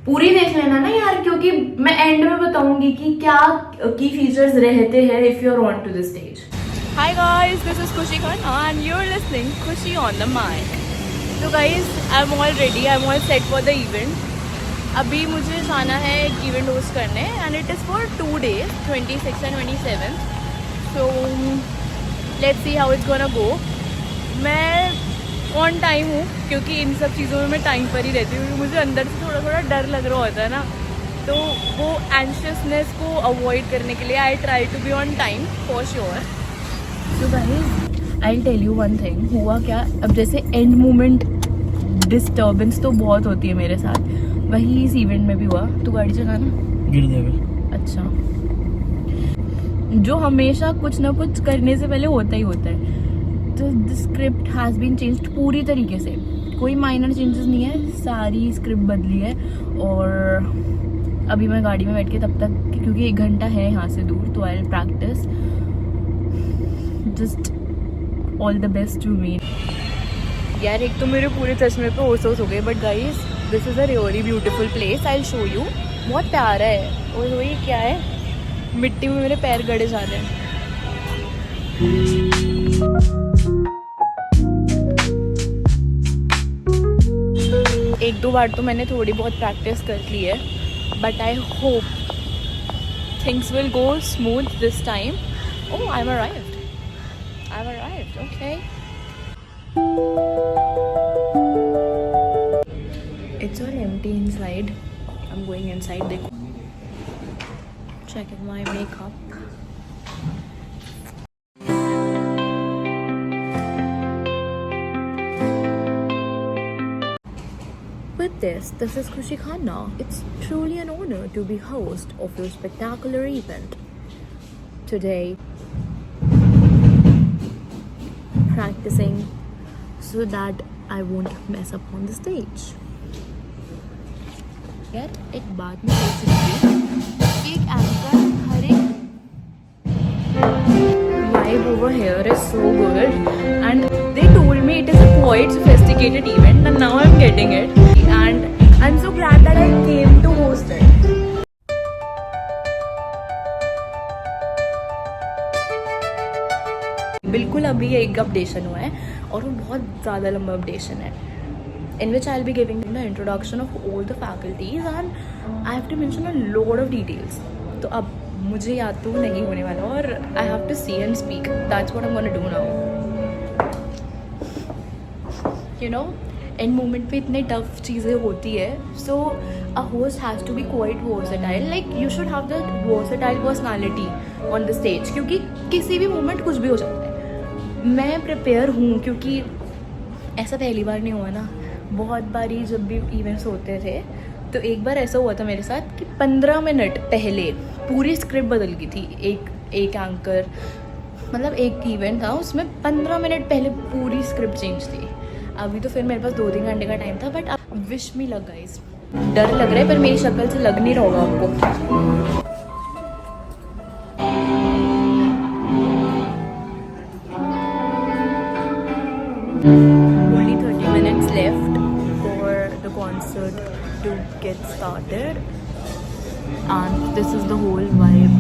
पूरी देख लेना ना यार, क्योंकि मैं एंड में बताऊंगी कि क्या की फीचर्स रहते हैं if you are on to the stage. Hi guys, this is Khushi Khan and you are listening Khushi on the mic. तो guys, I am all ready, I am all set for the event. अभी मुझे जाना है एक event host करने and it is for 2 days, 26 and 27। So let's see how it's gonna go. मैं on time हूँ क्योंकि इन सब चीज़ों में मैं टाइम पर ही रहती हूँ, क्योंकि मुझे अंदर से थोड़ा थोड़ा डर लग रहा होता है ना, तो वो एंशियसनेस को अवॉइड करने के लिए I try to be on time for sure. तो guys, I will tell you one thing. हुआ क्या, अब जैसे एंड मोमेंट डिस्टर्बेंस तो बहुत होती है मेरे साथ, वही इस इवेंट में भी हुआ। तो गाड़ी चलाना गिर जाएगा। अच्छा, जो हमेशा कुछ ना कुछ करने से पहले होता ही होता है। तो the script has been changed पूरी तरीके से, कोई माइनर चेंजेस नहीं है, सारी स्क्रिप्ट बदली है। और अभी मैं गाड़ी में बैठ के तब तक, क्योंकि 1 घंटा है यहाँ से दूर, तो I will practice. Just all the best to me. यार, एक तो मेरे पूरे चश्मे पे ओस हो गए, but guys this is a really beautiful place, I will show you. बहुत प्यारा है। और वो ये क्या है, मिट्टी में मेरे पैर गड़े जा रहे हैं। एक दो बार तो मैंने थोड़ी बहुत प्रैक्टिस कर ली है, but I hope things will go smooth this time. Oh, I am arrived, okay. It's all empty inside, I am going inside. देखो, check my makeup. With this is Khushi Khanna. It's truly an honor to be host of your spectacular event. Today, practicing so that I won't mess up on the stage. यार, एक बात मैं सोच रही थी, एक anchor हर एक vibe over here is so good, and they told me it is a quite sophisticated event, and now I'm getting it, and I'm so glad that I came to host it. बिल्कुल अभी एक updation हुआ है, और वो बहुत ज़्यादा लंबा अपडेशन है, in which I'll be giving the introduction of all the faculties and I have to mention a lot of details. तो अब मुझे याद तो नहीं होने वाला, और I have to see and speak. That's what I'm gonna do now. You know, end moment पे इतने tough चीज़ें होती है, so a host has to be quite versatile. Like you should have the versatile personality on the stage, क्योंकि किसी भी moment कुछ भी हो सकता है। मैं प्रिपेयर हूँ, क्योंकि ऐसा पहली बार नहीं हुआ ना, बहुत बारी जब भी इवेंट्स होते थे, तो एक बार ऐसा हुआ था मेरे साथ कि 15 मिनट पहले पूरी स्क्रिप्ट बदल गई थी। एक एंकर, मतलब एक इवेंट था, उसमें 15 मिनट पहले पूरी स्क्रिप्ट चेंज थी। अभी तो फिर मेरे पास 2-3 घंटे का टाइम था, बट अब विश मी लग गाइस। डर लग रहा है, पर मेरी शक्ल से लग नहीं रहा होगा आपको। Only 30 minutes left for the concert to get started, and this is the whole vibe.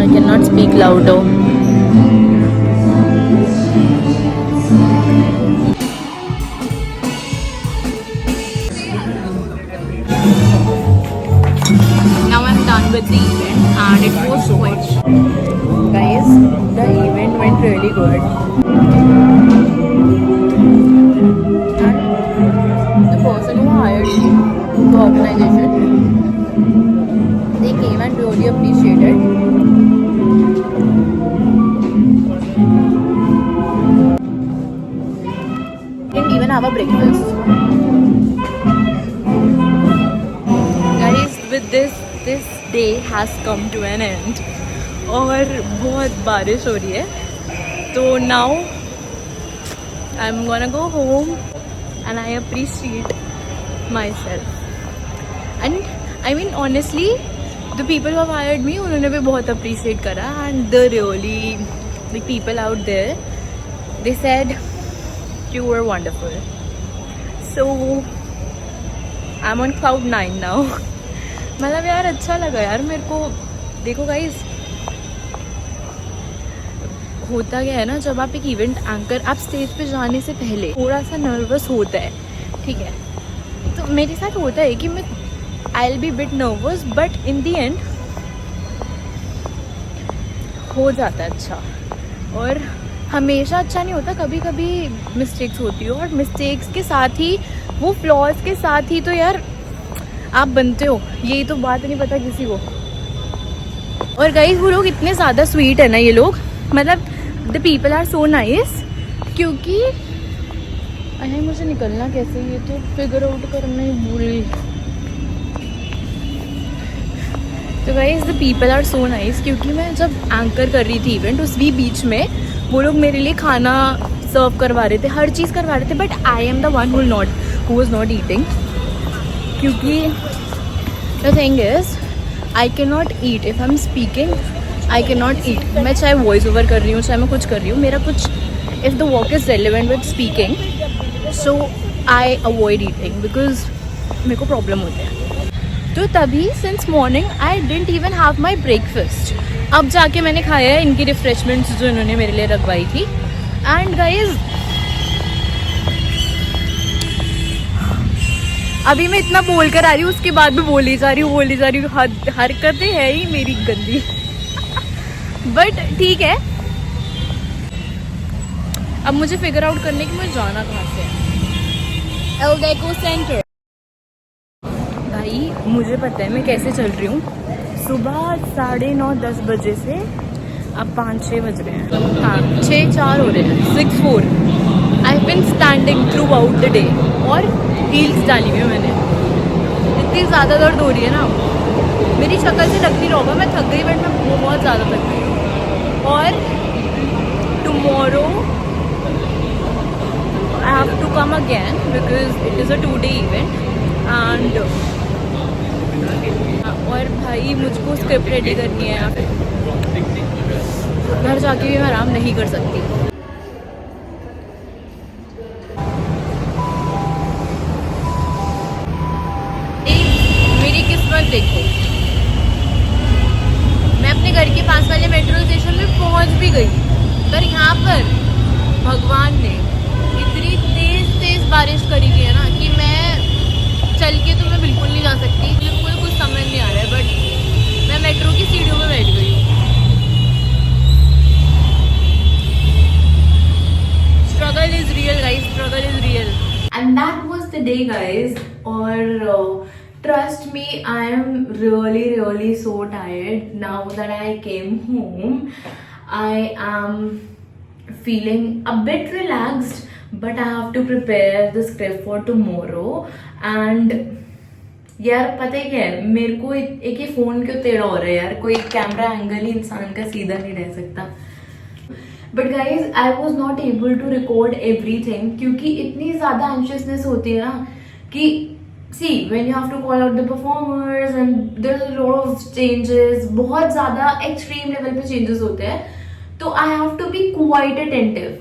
I cannot speak louder. Now I'm done with the event, and it was quite. Guys, the event went really good. And the person who hired me, the organization, they came and really appreciated. Didn't even have a breakfast. Guys, with this this day has come to an end और बहुत बारिश हो रही है, तो now I am gonna go home and I appreciate myself. And I mean honestly the people who hired me, उन्होंने भी बहुत अप्रिशिएट करा. And the really the people out there, they said you were wonderful. So I am on cloud 9 now. मतलब यार अच्छा लगा यार मेरे को. देखो गाइज, होता क्या है ना, जब आप एक इवेंट एंकर, आप स्टेज पे जाने से पहले थोड़ा सा नर्वस होता है, ठीक है. तो मेरे साथ होता है कि मैं I will be bit nervous, but in the and हो जाता है अच्छा. और हमेशा अच्छा नहीं होता, कभी कभी मिस्टेक्स होती हो, और मिस्टेक्स के साथ ही, वो फ्लॉज के साथ ही तो यार आप बनते हो. यही तो बात नहीं पता किसी को. और गाइस वो लोग इतने ज़्यादा स्वीट है ना, ये लोग, मतलब the people are so nice. क्योंकि अरे मुझे निकलना कैसे, ये तो फिगर आउट करना ही भूल गई. तो guys the people are so nice. क्योंकि मैं जब एंकर कर रही थी इवेंट, उस भी बीच में वो लोग मेरे लिए खाना सर्व करवा रहे थे, हर चीज़ करवा रहे थे. But I am the one who was not eating. क्योंकि the thing is I can not eat if I am speaking. I can not eat. मैं चाहे वॉइस ओवर कर रही हूँ, चाहे मैं कुछ कर रही हूँ, मेरा कुछ, if the work is relevant with speaking, so I avoid eating because मेरे को प्रॉब्लम होते हैं. तो तभी since morning I didn't even have my breakfast. अब जाके मैंने खाया है इनकी रिफ्रेशमेंट्स जो इन्होंने मेरे लिए रखवाई थी. एंड गाइज अभी मैं इतना बोल कर आ रही हूँ, उसके बाद भी बोली जा रही हूँ. हरकतें है ही मेरी गंदी. बट ठीक है, अब मुझे फिगर आउट करने की मुझे जाना कहाँ से है. एल्डेको सेंटर. भाई मुझे पता है मैं कैसे चल रही हूँ. सुबह 9:30-10 बजे से अब 5-6 बज रहे हैं. हाँ 6-4 हो रहे हैं. 6-4. I have been standing throughout the day. और हील्स डाली हुई है मैंने. इतनी ज़्यादा दर्द हो रही है ना, मेरी शक्ल से लग नहीं रहा होगा मैं थक गई, बट मैं बहुत ज़्यादा थक गई हूँ. और tomorrow I have to come again because it is a 2-day event. And और भाई मुझको स्क्रिप्ट रेडी करनी है यहाँ पे. घर जाके भी मैं आराम नहीं कर सकती. मेरी किस्मत देखो, मैं अपने घर के पास वाले मेट्रो स्टेशन में पहुँच भी गई, पर यहाँ पर भगवान ने इतनी तेज बारिश करी हुई है ना कि मैं चल के तो मैं बिल्कुल नहीं जा सकती. बिल्कुल कुछ समझ नहीं आ रहा है, बट मैं मेट्रो की सीढ़ियों में बैठ गई हूँ. Struggle is real guys, struggle is real. And that was the day guys. और trust me, I am really so tired now that I came home. I am feeling a bit relaxed, but I have to prepare the script for tomorrow. And यार पता है क्या है, मेरे को एक ही phone क्यों टेढ़ा हो रहा है यार. कोई कैमरा एंगल ही इंसान का सीधा नहीं रह सकता. But guys I was not able to record everything, क्योंकि इतनी ज्यादा एंशियसनेस होती है ना कि see when you have to call out the performers and there's a lot of changes, बहुत ज़्यादा extreme level पे changes होते हैं, तो I have to be quite attentive.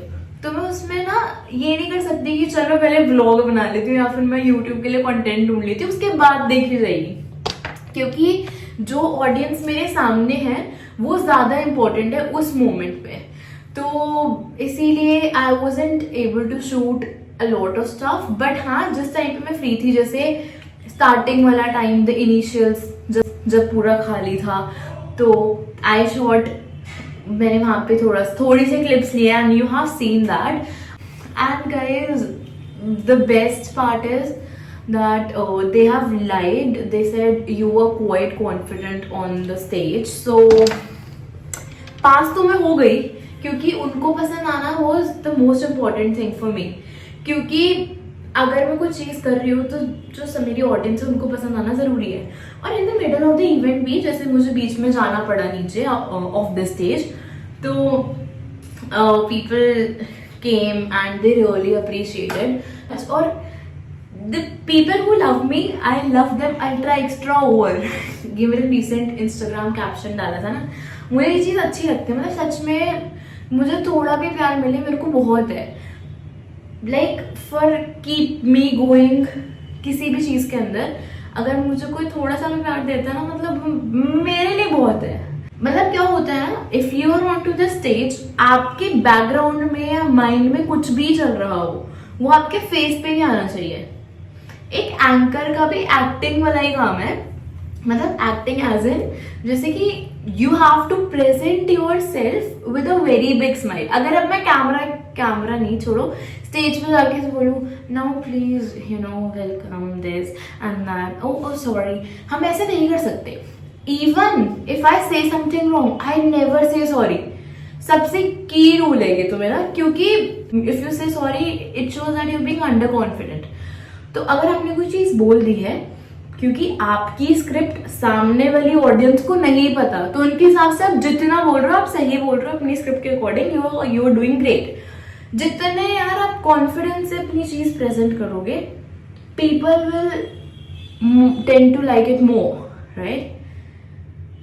तो मैं उसमें ना ये नहीं कर सकती कि चलो पहले vlog बना लेती हूँ या फिर मैं YouTube के लिए content ढूंढ लेती हूँ, उसके बाद देखी जाएगी. क्योंकि जो ऑडियंस मेरे सामने है वो ज़्यादा इम्पोर्टेंट है उस मोमेंट पे. तो इसीलिए I wasn't able to shoot a lot of stuff. But हाँ जिस टाइम पे मैं फ्री थी, जैसे स्टार्टिंग वाला टाइम, द इनिशियल्स जब पूरा खाली था, तो आई शॉट, मैंने वहाँ पे थोड़ी सी क्लिप्स लिए and you have seen that. And guys the best part is that they have lied. They said you were quite confident on the stage. So पास तो मैं हो गई, क्योंकि उनको पसंद आना was the most important thing for me. क्योंकि अगर मैं कुछ चीज़ कर रही हूँ तो जो मेरी ऑडियंस है उनको पसंद आना ज़रूरी है। और in the middle of the event भी जैसे मुझे बीच में जाना पड़ा नीचे ऑफ द स्टेज, तो people came and they really appreciated. और the people who love me, I love them ultra extra over. ये मेरे रिसेंट इंस्टाग्राम कैप्शन डाला था ना, मुझे ये चीज़ अच्छी लगती है। मतलब सच में मुझे थोड़ा भी प्यार मिले मेरे को बहुत है, like for keep me going. किसी भी चीज़ के अंदर अगर मुझे कोई थोड़ा सा भी प्यार देता है ना, मतलब मेरे लिए बहुत है। मतलब क्या होता है ना, if you are on to the stage, आपके बैकग्राउंड में या माइंड में कुछ भी चल रहा हो वो आपके फेस पे ही आना चाहिए। एक एंकर का भी एक्टिंग वाला ही काम है, मतलब एक्टिंग एज इन जैसे कि you have to present yourself with a very big smile. अगर अब मैं कैमरा नहीं छोड़ो, स्टेज पे जाके से बोलूँ now please you know welcome this and that, oh sorry, हम ऐसे नहीं कर सकते। Even if I say something wrong, I never say sorry. सबसे की रूल है ये तो मेरा, क्योंकि if you say sorry it shows that you being under confident. तो अगर आपने कोई चीज बोल दी है, क्योंकि आपकी स्क्रिप्ट सामने वाली ऑडियंस को नहीं पता, तो उनके हिसाब से आप जितना बोल रहे हो आप सही बोल रहे हो अपनी स्क्रिप्ट के according, you are doing great. जितने यार आप कॉन्फिडेंस से अपनी चीज प्रेजेंट करोगे, people will tend to like it more, right?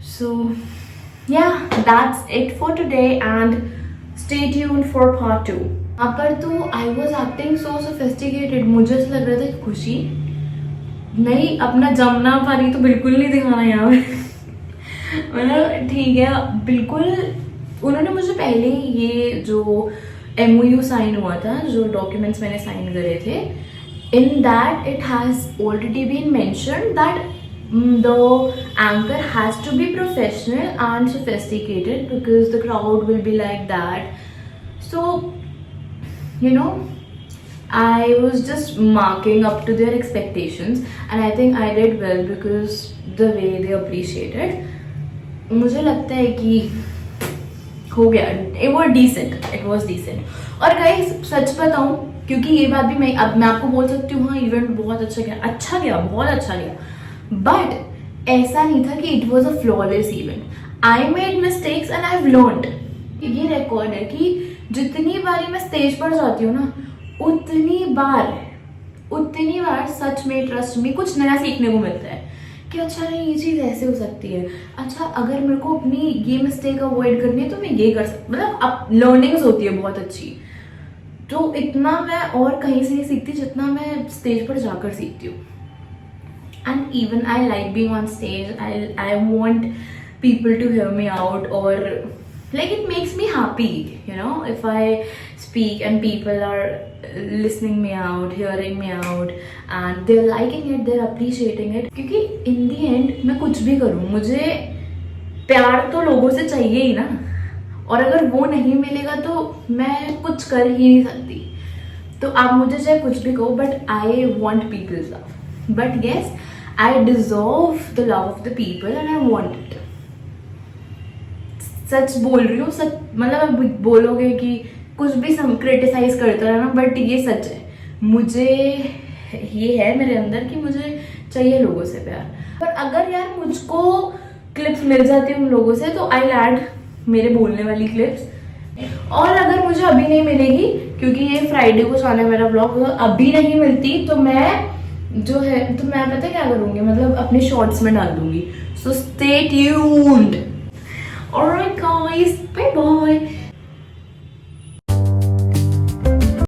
So yeah, that's it for today and stay tuned for part 2. यहाँ पर तो I was acting so sophisticated, मुझे ऐसा लग रहा था कि खुशी नहीं, अपना जमना पारी तो बिल्कुल नहीं दिखाना यहाँ पे। मतलब ठीक है, बिल्कुल। उन्होंने मुझे पहले ये जो MOU साइन हुआ था, जो डॉक्यूमेंट्स मैंने साइन करे थे, in that it has already been mentioned that the anchor has to be professional and sophisticated because the crowd will be like that. So you know, I was just marking up to their expectations and I think I did well because the way they appreciated. मुझे लगता है कि हो गया, it was decent। और guys सच बताऊं, क्योंकि ये बात भी मैं आपको बोल सकती हूँ, हाँ इवेंट बहुत अच्छा गया, बहुत अच्छा गया, बट ऐसा नहीं था कि it was a flawless event. I made mistakes and I learned. ये रिकॉर्ड है कि जितनी बारी मैं स्टेज पर जाती हूँ ना, उतनी बार सच में, ट्रस्ट में, कुछ नया सीखने को मिलता है कि अच्छा नहीं, ये चीज़ ऐसे हो सकती है। अच्छा अगर मेरे को अपनी ये मिस्टेक अवॉइड करनी है तो मैं ये कर सकती, मतलब अब लर्निंग्स होती है बहुत अच्छी। तो इतना मैं और कहीं से नहीं सीखती जितना मैं स्टेज पर जाकर सीखती हूँ। And even I like being on stage. I want people to hear me out, or like it makes me happy, you know, if I speak and people are listening me out, hearing me out, and they're liking it, they're appreciating it. क्योंकि in the end मैं कुछ भी करूँ, मुझे प्यार तो लोगों से चाहिए ही ना, और अगर वो नहीं मिलेगा तो मैं कुछ कर ही नहीं सकती। तो आप मुझे चाहे कुछ भी कहो, but I want people's love. But yes, I deserve the love of the people and I want it. सच बोल रही हूँ, सच। मतलब आप बोलोगे कि कुछ भी क्रिटिसाइज करता रहना, बट ये सच है। मुझे ये है मेरे अंदर कि मुझे चाहिए लोगों से प्यार। पर अगर यार मुझको क्लिप्स मिल जाती उन लोगों से तो आई ऐड मेरे बोलने वाली क्लिप्स। और अगर मुझे अभी नहीं मिलेगी, क्योंकि ये फ्राइडे को जाना है मेरा ब्लॉग, अभी नहीं मिलती तो मैं जो है, तो मैं पता क्या करूंगी, मतलब अपने शॉर्ट्स में डाल दूंगी। So stay tuned. Alright guys, bye bye.